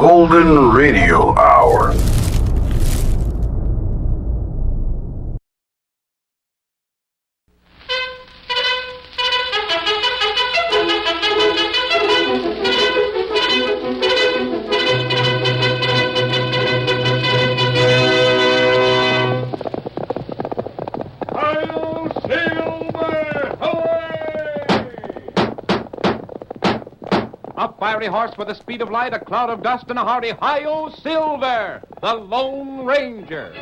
Golden Radio Hour. Fiery horse with the speed of light, a cloud of dust, and a hearty Hi-Yo Silver, the Lone Ranger.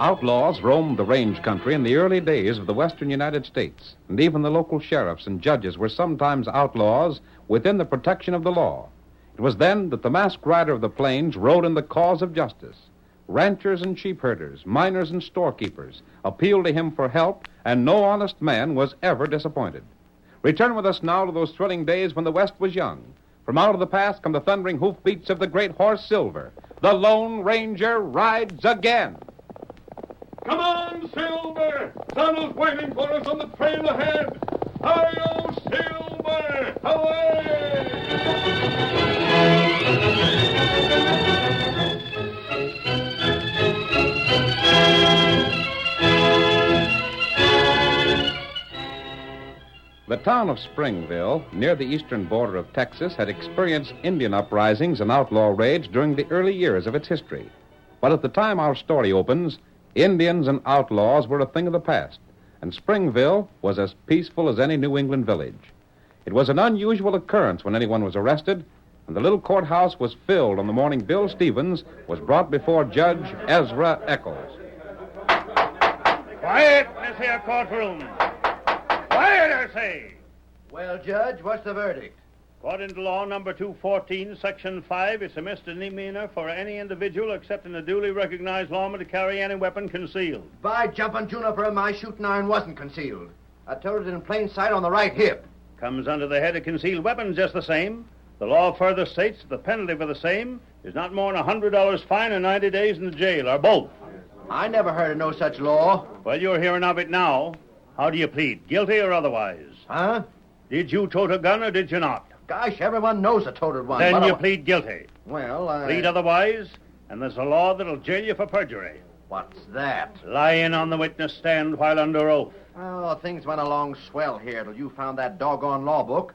Outlaws roamed the range country in the early days of the western United States, and even the local sheriffs and judges were sometimes outlaws within the protection of the law. It was then that the masked rider of the plains rode in the cause of justice. Ranchers and sheep herders, miners and storekeepers appealed to him for help, and no honest man was ever disappointed. Return with us now to those thrilling days when the West was young. From out of the past come the thundering hoofbeats of the great horse Silver. The Lone Ranger rides again. Come on, Silver! Tunnel's waiting for us on the trail ahead. Hi-yo, Silver! Away! The town of Springfield, near the eastern border of Texas, had experienced Indian uprisings and outlaw raids during the early years of its history. But at the time our story opens, Indians and outlaws were a thing of the past, and Springfield was as peaceful as any New England village. It was an unusual occurrence when anyone was arrested, and the little courthouse was filled on the morning Bill Stevens was brought before Judge Ezra Eccles. Quiet in this here courtroom. Quiet, I say. Well, Judge, what's the verdict? According to law number 214, section 5, it's a misdemeanor for any individual except in a duly recognized lawman to carry any weapon concealed. By jumping Juniper, my shooting iron wasn't concealed. I toted it in plain sight on the right hip. Comes under the head of concealed weapons just the same. The law further states that the penalty for the same is not more than $100 fine and 90 days in the jail, or both. I never heard of no such law. Well, you're hearing of it now. How do you plead, guilty or otherwise? Huh? Did you tote a gun or did you not? Gosh, everyone knows I toted one. Then you plead guilty. Well, Plead otherwise, and there's a law that'll jail you for perjury. What's that? Lying on the witness stand while under oath. Oh, things went along swell here till you found that doggone law book.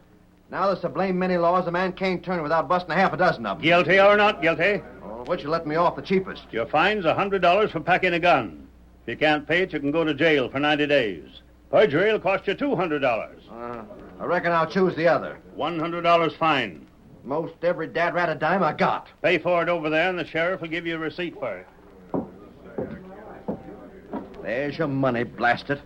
Now there's so blame many laws a man can't turn without busting half a dozen of them. Guilty or not guilty? Oh, which you let me off the cheapest? Your fine's $100 for packing a gun. If you can't pay it, you can go to jail for 90 days. Perjury will cost you $200. I reckon I'll choose the other. $100 fine. Most every dad rat a dime I got. Pay for it over there, and the sheriff will give you a receipt for it. There's your money, blast it.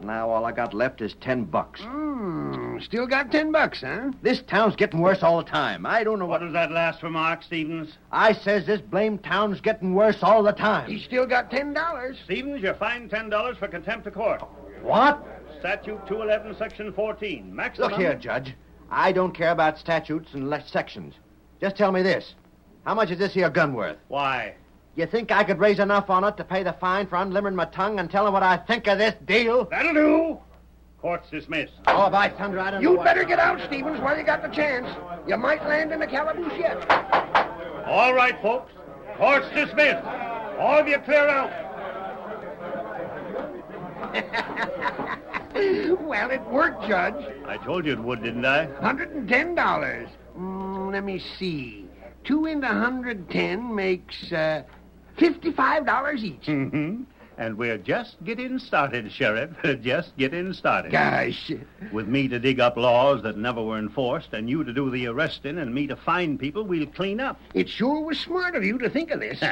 Now all I got left is $10. Still got $10, huh? This town's getting worse all the time. I don't know What was that last remark, Stevens? I says this blame town's getting worse all the time. He still got $10. Stevens, you're fined $10 for contempt of court. What? Statute 211, Section 14. Maximum... Look here, Judge. I don't care about statutes and sections. Just tell me this. How much is this here gun worth? Why? You think I could raise enough on it to pay the fine for unlimbering my tongue and tell him what I think of this deal? That'll do. Court's dismissed. Oh, by thunder, I don't know You'd what... better get out, Stevens, while you got the chance. You might land in the calaboose yet. All right, folks. Court's dismissed. All of you clear out. Well, it worked, Judge. I told you it would, didn't I? $110. Let me see. 2 into 110 makes $55 each. Mm-hmm. And we're just getting started, Sheriff. Just getting started. Gosh. With me to dig up laws that never were enforced, and you to do the arresting, and me to find people, we'll clean up. It sure was smart of you to think of this.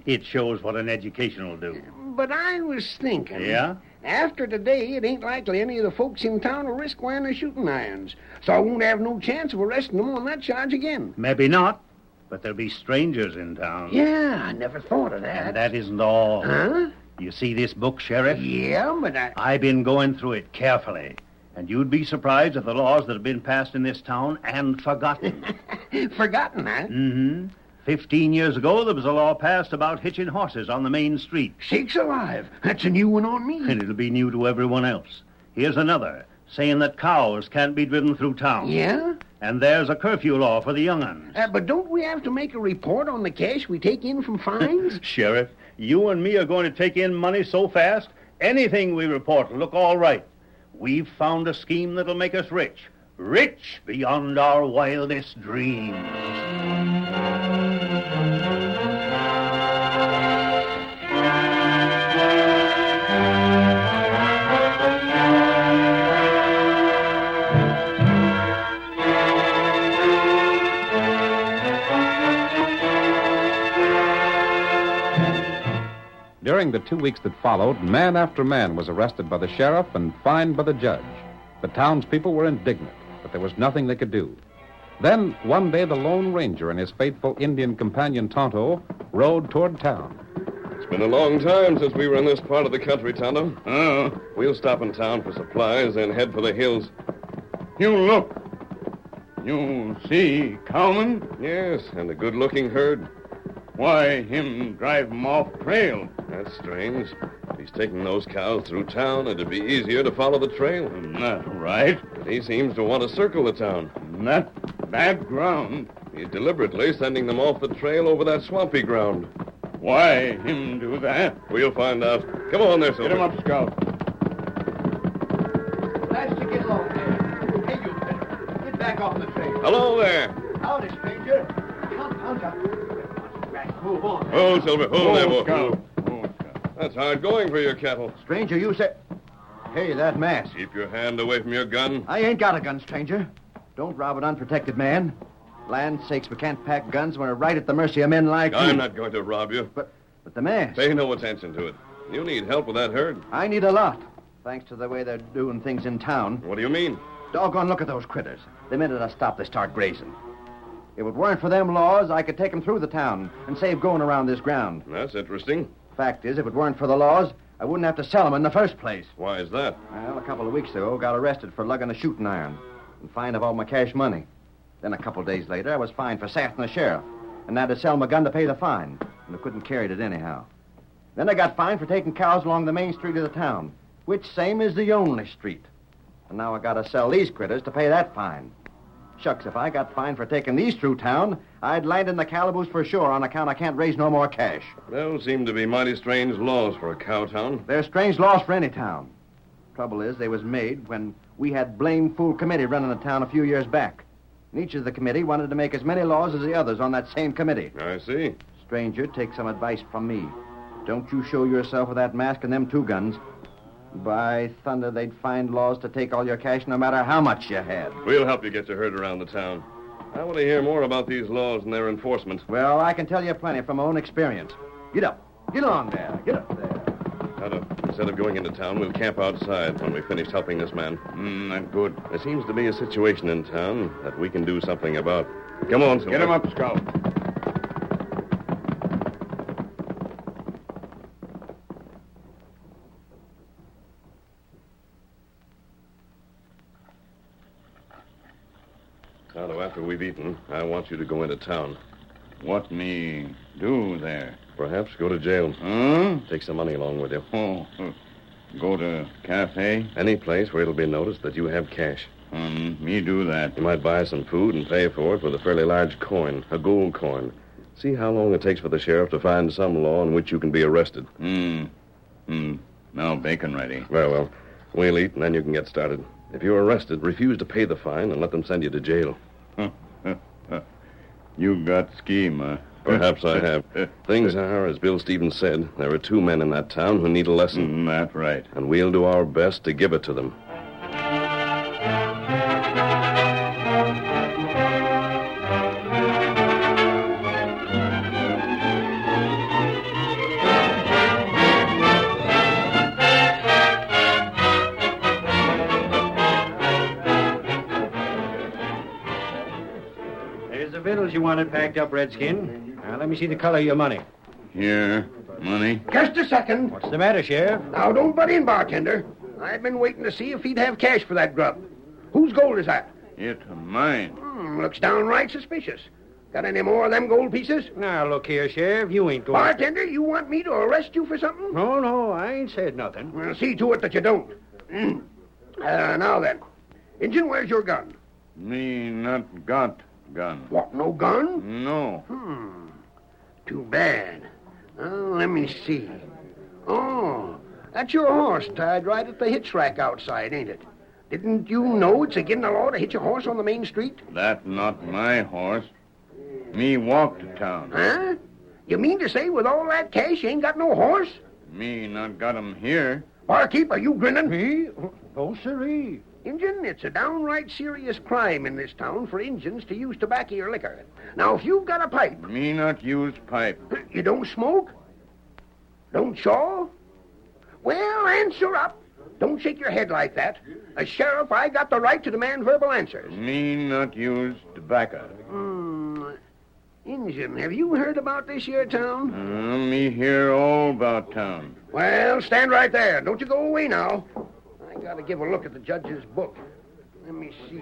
It shows what an education will do. But I was thinking... Yeah? After today, it ain't likely any of the folks in town will risk wearing their shooting irons. So I won't have no chance of arresting them on that charge again. Maybe not, but there'll be strangers in town. Yeah, I never thought of that. And that isn't all. Huh? You see this book, Sheriff? Yeah, but I've been going through it carefully. And you'd be surprised at the laws that have been passed in this town and forgotten. Forgotten, huh? Mm-hmm. 15 years ago, there was a law passed about hitching horses on the main street. Sakes alive. That's a new one on me. And it'll be new to everyone else. Here's another, saying that cows can't be driven through town. Yeah? And there's a curfew law for the young'uns. But don't we have to make a report on the cash we take in from fines? Sheriff, you and me are going to take in money so fast, anything we report will look all right. We've found a scheme that'll make us rich. Rich beyond our wildest dreams. During the 2 weeks that followed, man after man was arrested by the sheriff and fined by the judge. The townspeople were indignant, but there was nothing they could do. Then, one day, the Lone Ranger and his faithful Indian companion, Tonto, rode toward town. It's been a long time since we were in this part of the country, Tonto. Oh. We'll stop in town for supplies, then head for the hills. You look. You see cowman? Yes, and a good-looking herd. Why, him drive 'em off trail. That's strange. He's taking those cows through town, it'd be easier to follow the trail. That's right. But he seems to want to circle the town. That bad ground. He's deliberately sending them off the trail over that swampy ground. Why him do that? We'll find out. Come on there, Silver. Get him up, Scout. Nice to get along there. Hey, you better. Get back off the trail. Hello there. Howdy, stranger. Come, move on. Oh, Silver. Oh, there, boy. Scout. That's hard going for your cattle. Stranger, you say... Hey, that mask. Keep your hand away from your gun. I ain't got a gun, stranger. Don't rob an unprotected man. Land sakes, we can't pack guns when we're right at the mercy of men like you. I'm not going to rob you. But the mask... Pay no attention to it. You need help with that herd. I need a lot, thanks to the way they're doing things in town. What do you mean? Doggone, look at those critters. The minute I stop, they start grazing. If it weren't for them laws, I could take them through the town and save going around this ground. That's interesting. Fact is, if it weren't for the laws, I wouldn't have to sell them in the first place. Why is that? Well, a couple of weeks ago, got arrested for lugging a shooting iron and fined of all my cash money. Then a couple of days later, I was fined for sassing the sheriff and had to sell my gun to pay the fine, and I couldn't carry it anyhow. Then I got fined for taking cows along the main street of the town, which same is the only street. And now I got to sell these critters to pay that fine. Shucks, if I got fined for taking these through town, I'd land in the calaboose for sure on account I can't raise no more cash. Those seem to be mighty strange laws for a cow town. They're strange laws for any town. Trouble is, they was made when we had blame fool committee running the town a few years back. And each of the committee wanted to make as many laws as the others on that same committee. I see. Stranger, take some advice from me. Don't you show yourself with that mask and them 2 guns. By thunder, they'd find laws to take all your cash no matter how much you had. We'll help you get your herd around the town. I want to hear more about these laws and their enforcement. Well, I can tell you plenty from my own experience. Get up. Get on there. Get up there. Tonto, instead of going into town, we'll camp outside when we finish helping this man. That's good. There seems to be a situation in town that we can do something about. Come on, Silver. Get him up, Scout. after we've eaten, I want you to go into town. What me do there? Perhaps go to jail. Huh? Take some money along with you. Oh, go to cafe? Any place where it'll be noticed that you have cash. Me do that. You might buy some food and pay for it with a fairly large coin, a gold coin. See how long it takes for the sheriff to find some law in which you can be arrested. Now bacon ready. Very well. We'll eat, and then you can get started. If you're arrested, refuse to pay the fine and let them send you to jail. You got scheme, huh? Perhaps I have. Things are, as Bill Stevens said, there are 2 men in that town who need a lesson. That's right. And we'll do our best to give it to them. There's the victuals you wanted packed up, Redskin. Now, let me see the color of your money. Here, money. Just a second. What's the matter, Sheriff? Now, don't butt in, bartender. I've been waiting to see if he'd have cash for that grub. Whose gold is that? It mine. Looks downright suspicious. Got any more of them gold pieces? Now, look here, Sheriff. You ain't going... Bartender, you want me to arrest you for something? No, I ain't said nothing. Well, see to it that you don't. Now then. Injun, where's your gun? Me not got gun. What, no gun? No. Too bad. Let me see. Oh, that's your horse tied right at the hitch rack outside, ain't it? Didn't you know it's against the law to hitch a horse on the main street? That not my horse. Me walk to town. Huh? You mean to say with all that cash you ain't got no horse? Me not got him here. Barkeep, are you grinning? Me? Oh, sirree. Injun, it's a downright serious crime in this town for Injuns to use tobacco or liquor. Now, if you've got a pipe... Me not use pipe. You don't smoke? Don't chaw? Well, answer up. Don't shake your head like that. As sheriff, I got the right to demand verbal answers. Me not use tobacco. Injun, have you heard about this here town? Me hear all about town. Well, stand right there. Don't you go away now. I gotta give a look at the judge's book. Let me see.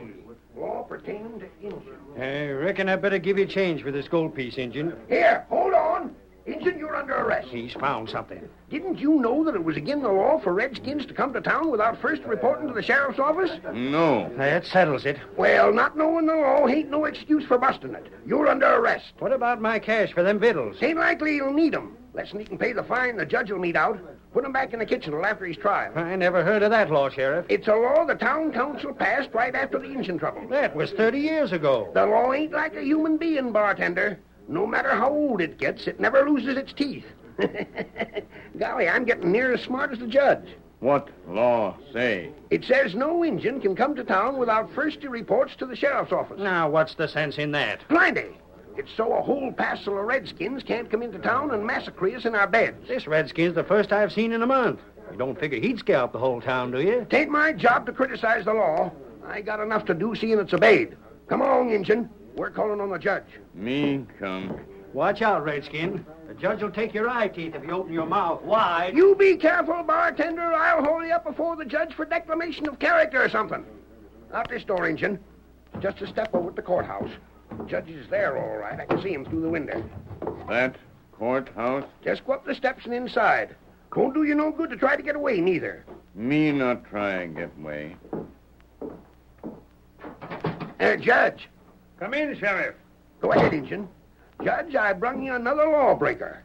Law pertaining to Injun. I reckon I better give you change for this gold piece, Injun. Here, hold on. Injun, you're under arrest. He's found something. Didn't you know that it was against the law for Redskins to come to town without first reporting to the sheriff's office? No. That settles it. Well, not knowing the law ain't no excuse for busting it. You're under arrest. What about my cash for them victuals? Ain't likely he'll need 'em. Less than he can pay the fine the judge will mete out. Put him back in the kitchen till after his trial. I never heard of that law, Sheriff. It's a law the town council passed right after the Injun trouble. That was 30 years ago. The law ain't like a human being, bartender. No matter how old it gets, it never loses its teeth. Golly, I'm getting near as smart as the judge. What law say? It says no Injun can come to town without first he reports to the sheriff's office. Now, what's the sense in that? Plenty. It's so a whole passel of Redskins can't come into town and massacre us in our beds. This Redskin's the first I've seen in a month. You don't figure he'd scalp the whole town, do you? Tain't my job to criticize the law. I got enough to do seeing it's obeyed. Come along, Injun. We're calling on the judge. Me come. Watch out, Redskin. The judge will take your eye teeth if you open your mouth wide. You be careful, bartender. I'll hold you up before the judge for declamation of character or something. Out this door, Injun. Just a step over to the courthouse. The judge is there, all right. I can see him through the window. That courthouse? Just go up the steps and inside. Won't do you no good to try to get away, neither. Me not try get way. Judge. Come in, Sheriff. Go ahead, Injun. Judge, I brung you another lawbreaker.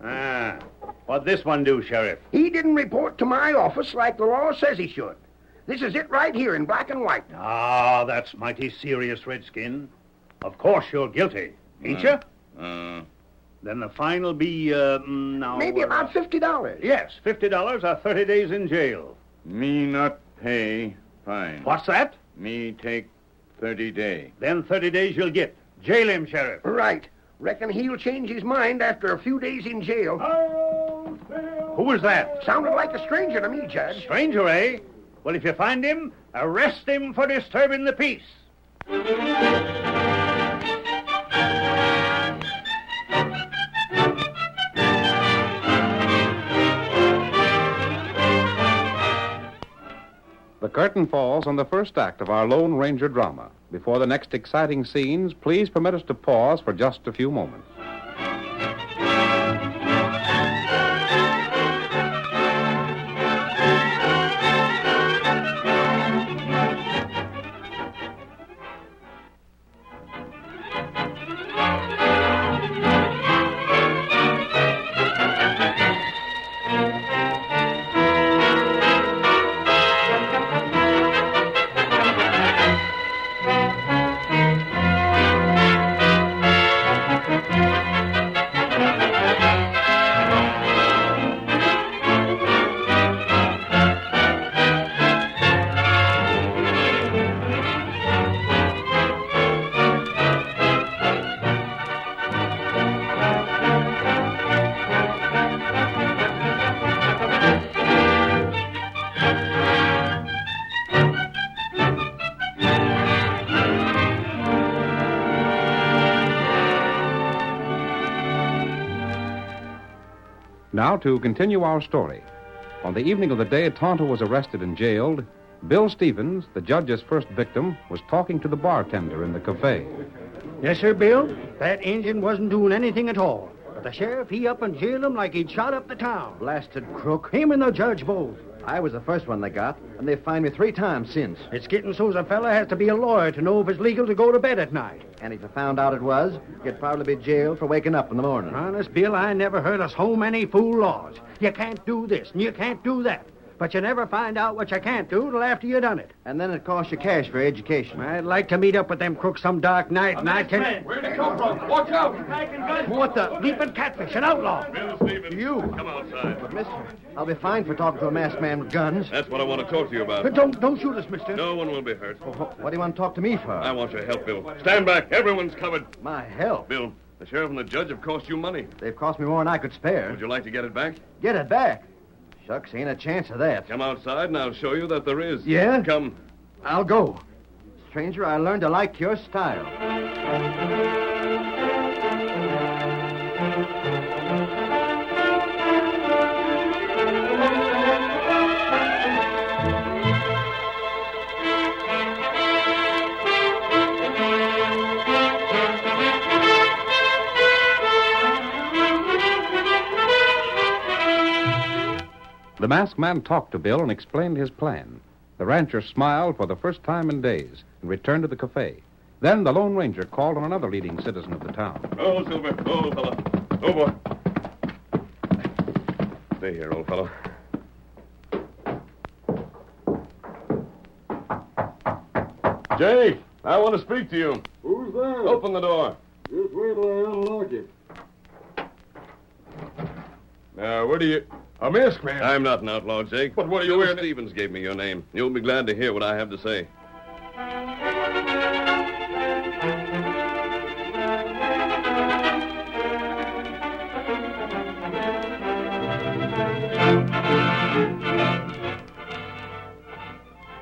What'd this one do, Sheriff? He didn't report to my office like the law says he should. This is it right here in black and white. Ah, that's mighty serious, Redskin. Of course you're guilty, ain't you? Then the fine will be, now... Maybe about $50. Yes, $50 or 30 days in jail. Me not pay fine. What's that? Me take 30 day. Then 30 days you'll get. Jail him, Sheriff. Right. Reckon he'll change his mind after a few days in jail. Who was that? Sounded like a stranger to me, Judge. Stranger, eh? Well, if you find him, arrest him for disturbing the peace. The curtain falls on the first act of our Lone Ranger drama. Before the next exciting scenes, please permit us to pause for just a few moments. Now, to continue our story. On the evening of the day Tonto was arrested and jailed, Bill Stevens, the judge's first victim, was talking to the bartender in the cafe. Yes, sir, Bill. That Injun wasn't doing anything at all. But the sheriff, he up and jailed him like he'd shot up the town. Blasted crook. Him and the judge both. I was the first one they got, and they've fined me 3 times since. It's getting so's a fella has to be a lawyer to know if it's legal to go to bed at night. And if I found out it was, you'd probably be jailed for waking up in the morning. Honest, Bill, I never heard of so many fool laws. You can't do this, and you can't do that. But you never find out what you can't do till after you done it. And then it costs you cash for education. I'd like to meet up with them crooks some dark night, and I can... Where'd he come from? Watch out! What the? Leaping catfish, an outlaw. Bill Stevens. You. Come outside. But, mister, I'll be fined for talking to a masked man with guns. That's what I want to talk to you about. But don't shoot us, mister. No one will be hurt. What do you want to talk to me for? I want your help, Bill. Stand back. Everyone's covered. My help. Bill, the sheriff and the judge have cost you money. They've cost me more than I could spare. Would you like to get it back? Get it back? Shucks, ain't a chance of that. Come outside and I'll show you that there is. Yeah? Come. I'll go. Stranger, I learned to like your style. The masked man talked to Bill and explained his plan. The rancher smiled for the first time in days and returned to the cafe. Then the Lone Ranger called on another leading citizen of the town. Oh, Silver. Oh, fella. Oh, boy. Stay here, old fellow. Jake, I want to speak to you. Who's there? Open the door. Just wait till I unlock it. Now, where do you... A masked man. I'm not an outlaw, Jake. But what are you Bill wearing? Stevens gave me your name. You'll be glad to hear what I have to say.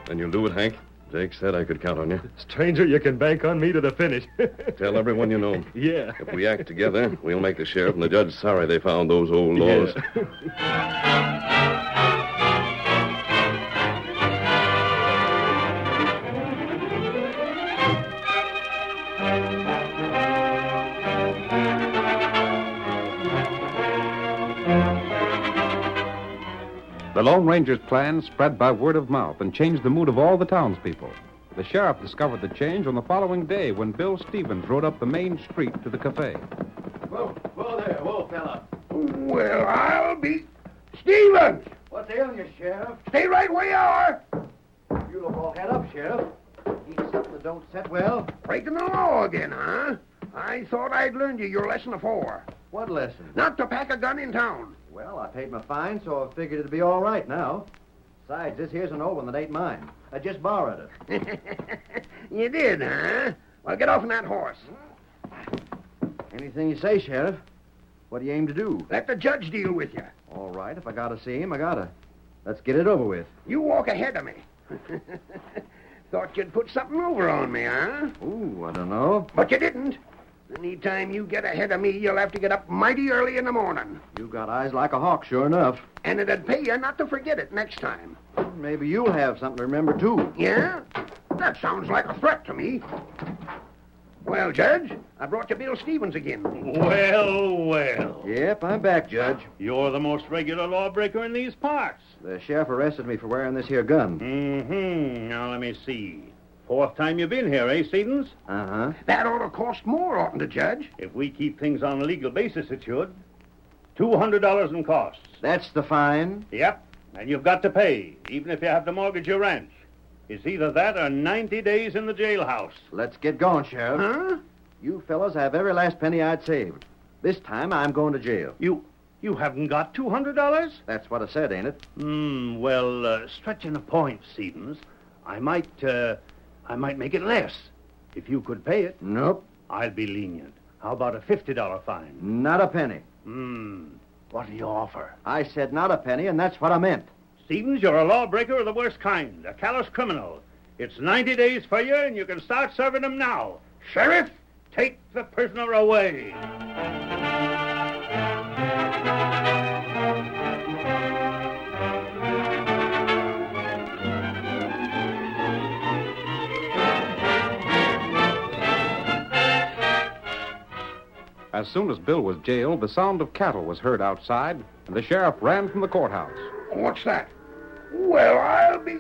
Then you'll do it, Hank? Jake said I could count on you. Stranger, you can bank on me to the finish. Tell everyone you know. Yeah. If we act together, we'll make the sheriff and the judge sorry they found those old laws. The Lone Ranger's plan spread by word of mouth and changed the mood of all the townspeople. The sheriff discovered the change on the following day when Bill Stevens rode up the main street to the cafe. Whoa there, fella. Well, I'll be... Stevens! What's ailing you, Sheriff? Stay right where you are. You look all head up, Sheriff. Eat something that don't set well. Breaking the law again, huh? I thought I'd learned you your lesson afore. What lesson? Not to pack a gun in town. Well, I paid my fine, so I figured it'd be all right now. Besides, this here's an old one that ain't mine. I just borrowed it. You did, huh? Well, get off on that horse. Anything you say, Sheriff. What do you aim to do? Let the judge deal with you. All right, if I gotta see him, I gotta. Let's get it over with. You walk ahead of me. Thought you'd put something over on me, huh? Ooh, I don't know. But you didn't. Anytime you get ahead of me, you'll have to get up mighty early in the morning. You got eyes like a hawk, sure enough. And it'd pay you not to forget it next time. maybe you'll have something to remember, too. Yeah? That sounds like a threat to me. Well, Judge, I brought you Bill Stevens again. Well. Yep, I'm back, Judge. You're the most regular lawbreaker in these parts. The sheriff arrested me for wearing this here gun. Mm-hmm. Now, let me see. Fourth time you've been here, eh, Stevens? Uh-huh. That ought to cost more, oughtn't it, Judge? If we keep things on a legal basis, it should. $200 in costs. That's the fine? Yep. And you've got to pay, even if you have to mortgage your ranch. It's either that or 90 days in the jailhouse. Let's get going, Sheriff. Huh? You fellas have every last penny I'd saved. This time, I'm going to jail. You haven't got $200? That's what I said, ain't it? Well, stretching a point, Stevens, I might make it less. If you could pay it, Nope. I'd be lenient. How about a $50 fine? Not a penny. What do you offer? I said not a penny, and that's what I meant. Stevens, you're a lawbreaker of the worst kind, a callous criminal. It's 90 days for you, and you can start serving them now. Sheriff, take the prisoner away. As soon as Bill was jailed, the sound of cattle was heard outside, and the sheriff ran from the courthouse. What's that? Well, I'll be...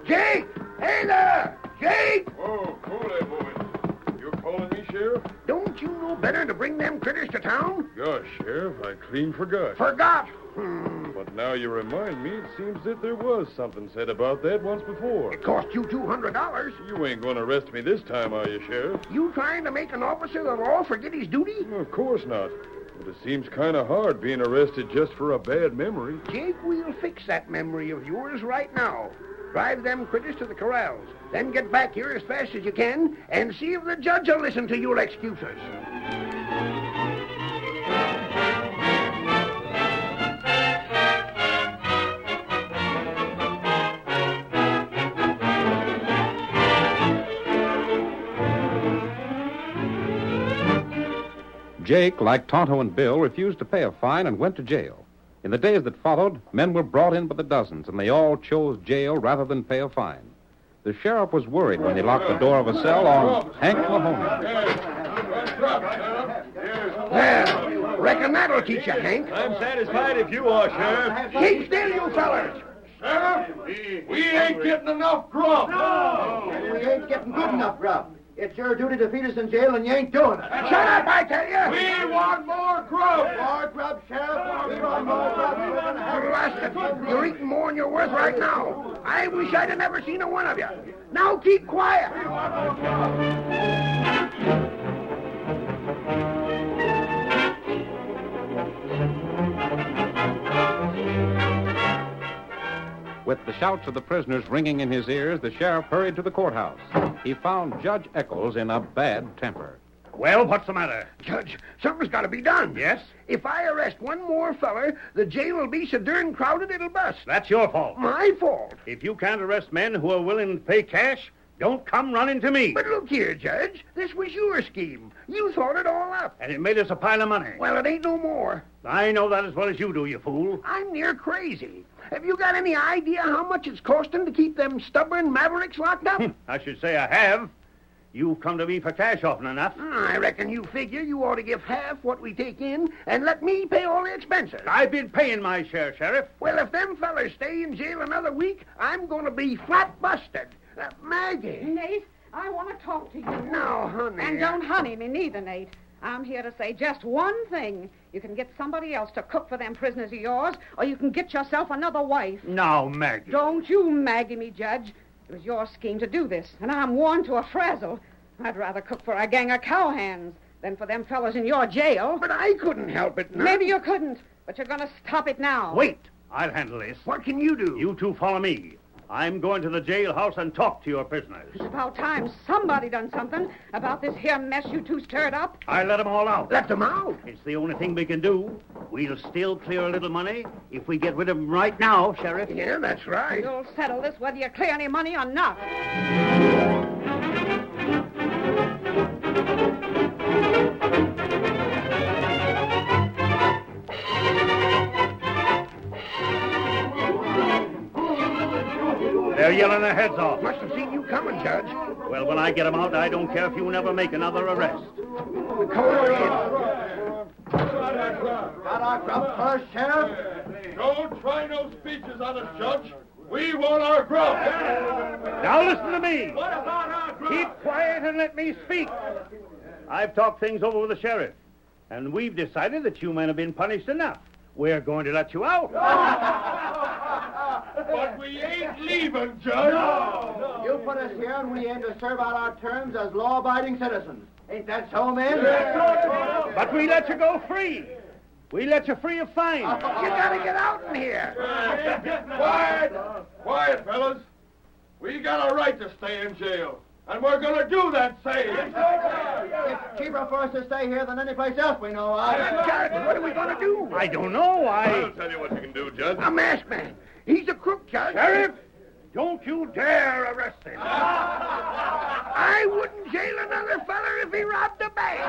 Jake! Hey there! Jake! Oh, cool there, boy. You calling me, Sheriff? Don't you know better to bring them critters to town? Gosh, Sheriff, I clean forgot. Forgot? But now you remind me, it seems that there was something said about that once before. It cost you $200. You ain't going to arrest me this time, are you, Sheriff? You trying to make an officer of the law forget his duty? Of course not. But it seems kind of hard being arrested just for a bad memory. Jake, we'll fix that memory of yours right now. Drive them critters to the corrals. Then get back here as fast as you can and see if the judge will listen to your excuses. Jake, like Tonto and Bill, refused to pay a fine and went to jail. In the days that followed, men were brought in by the dozens, and they all chose jail rather than pay a fine. The sheriff was worried when he locked the door of a cell on Hank Mahoney. Well, reckon that'll teach you, Hank. I'm satisfied if you are, Sheriff. Keep still, you fellers. Sheriff, we ain't getting enough grub. We ain't getting good enough grub. It's your duty to feed us in jail, and you ain't doing it. Shut up, I tell you. We want more grub. More grub, Sheriff. We want more grub. Blasted. You're eating more than you're worth right now. I wish I'd have never seen a one of you. Now keep quiet. With the shouts of the prisoners ringing in his ears, the sheriff hurried to the courthouse. He found Judge Eccles in a bad temper. Well, what's the matter? Judge, something's got to be done. Yes? If I arrest one more feller, the jail will be so darn crowded it'll bust. That's your fault. My fault. If you can't arrest men who are willing to pay cash, don't come running to me. But look here, Judge. This was your scheme. You thought it all up. And it made us a pile of money. Well, it ain't no more. I know that as well as you do, you fool. I'm near crazy. Have you got any idea how much it's costing to keep them stubborn mavericks locked up? I should say I have. You've come to me for cash often enough. I reckon you figure you ought to give half what we take in and let me pay all the expenses. I've been paying my share, Sheriff. Well, if them fellers stay in jail another week, I'm going to be flat busted. Maggie. Nate, I want to talk to you. Now, honey. And don't honey me neither, Nate. I'm here to say just one thing. You can get somebody else to cook for them prisoners of yours, or you can get yourself another wife. Now, Maggie. Don't you Maggie me, Judge. It was your scheme to do this, and I'm worn to a frazzle. I'd rather cook for a gang of cowhands than for them fellas in your jail. But I couldn't help it, no. Maybe you couldn't, but you're going to stop it now. Wait. I'll handle this. What can you do? You two follow me. I'm going to the jailhouse and talk to your prisoners. It's about time somebody done something about this here mess you two stirred up. I let them all out. Let them out? It's the only thing we can do. We'll still clear a little money if we get rid of them right now, Sheriff. Yeah, that's right. You'll settle this whether you clear any money or not. They're yelling their heads off. Must have seen you coming, Judge. Well, when I get 'em out, I don't care if you never make another arrest. Come on in. Got our grub first, Sheriff? Don't try no speeches on us, Judge. We want our grub. Now listen to me. What about our grub? Keep quiet and let me speak. I've talked things over with the sheriff, and we've decided that you men have been punished enough. We're going to let you out. But we ain't leaving, Judge. No. You put us here and we aim to serve out our terms as law-abiding citizens. Ain't that so, men? But we let you go free. We let you free of fine. You gotta get out in here. Quiet. Quiet, fellas. We got a right to stay in jail. And we're going to do that same. It's cheaper for us to stay here than any place else we know of. Judge, what are we gonna do? I don't know. I'll tell you what you can do, Judge. A masked man. He's a crook, Judge. Sheriff, don't you dare arrest him. I wouldn't jail another feller if he robbed a bank.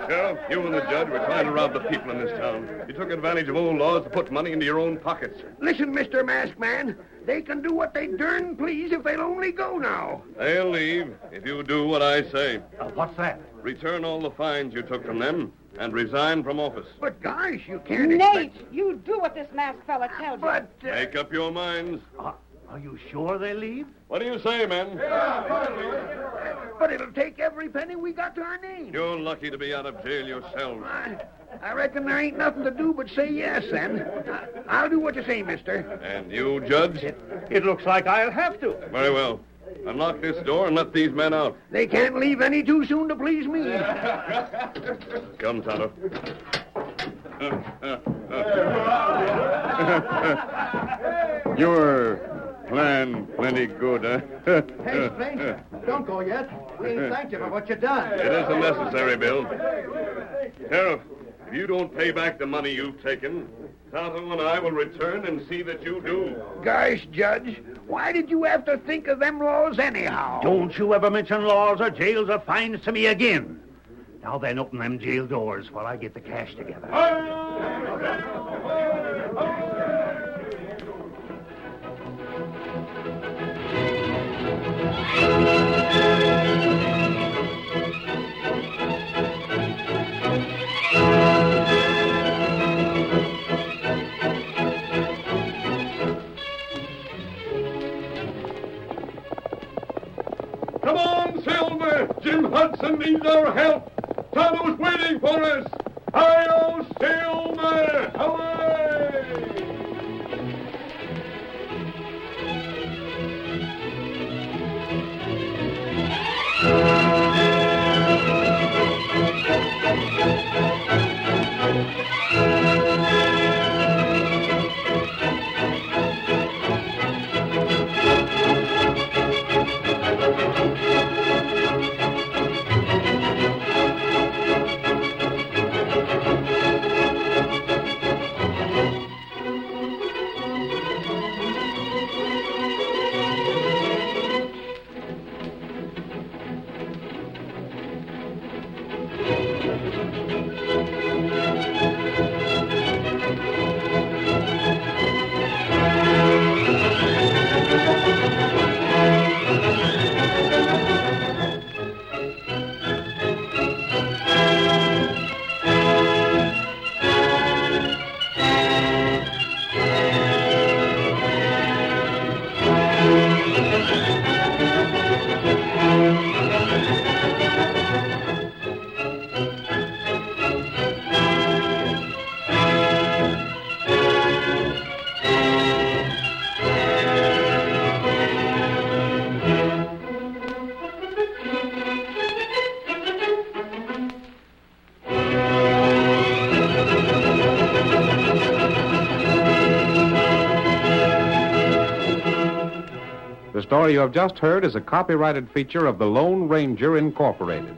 Sheriff, you and the judge were trying to rob the people in this town. You took advantage of old laws to put money into your own pockets. Listen, Mr. Masked Man, they can do what they darn please if they'll only go now. They'll leave if you do what I say. What's that? Return all the fines you took from them and resign from office. But, gosh, you can't Nate, expect... you do what this masked fella tells you. But, Make up your minds. Are you sure they leave? What do you say, men? but it'll take every penny we got to our name. You're lucky to be out of jail yourselves. I reckon there ain't nothing to do but say yes, then. I'll do what you say, mister. And you, Judge? It looks like I'll have to. Very well. Unlock this door and let these men out. They can't leave any too soon to please me. Come, Tonto. Your plan plenty good, huh? Hey, stranger, don't go yet. We ain't thanked you for what you done. It isn't necessary, Bill. Sheriff, if you don't pay back the money you've taken, Tonto and I will return and see that you do. Gosh, Judge, why did you have to think of them laws anyhow? Don't you ever mention laws or jails or fines to me again. Now then, open them jail doors while I get the cash together. Come on, Silver! Jim Hudson needs our help! Tonto's waiting for us! Hi-yo, Silver! Away! The story you have just heard is a copyrighted feature of the Lone Ranger Incorporated.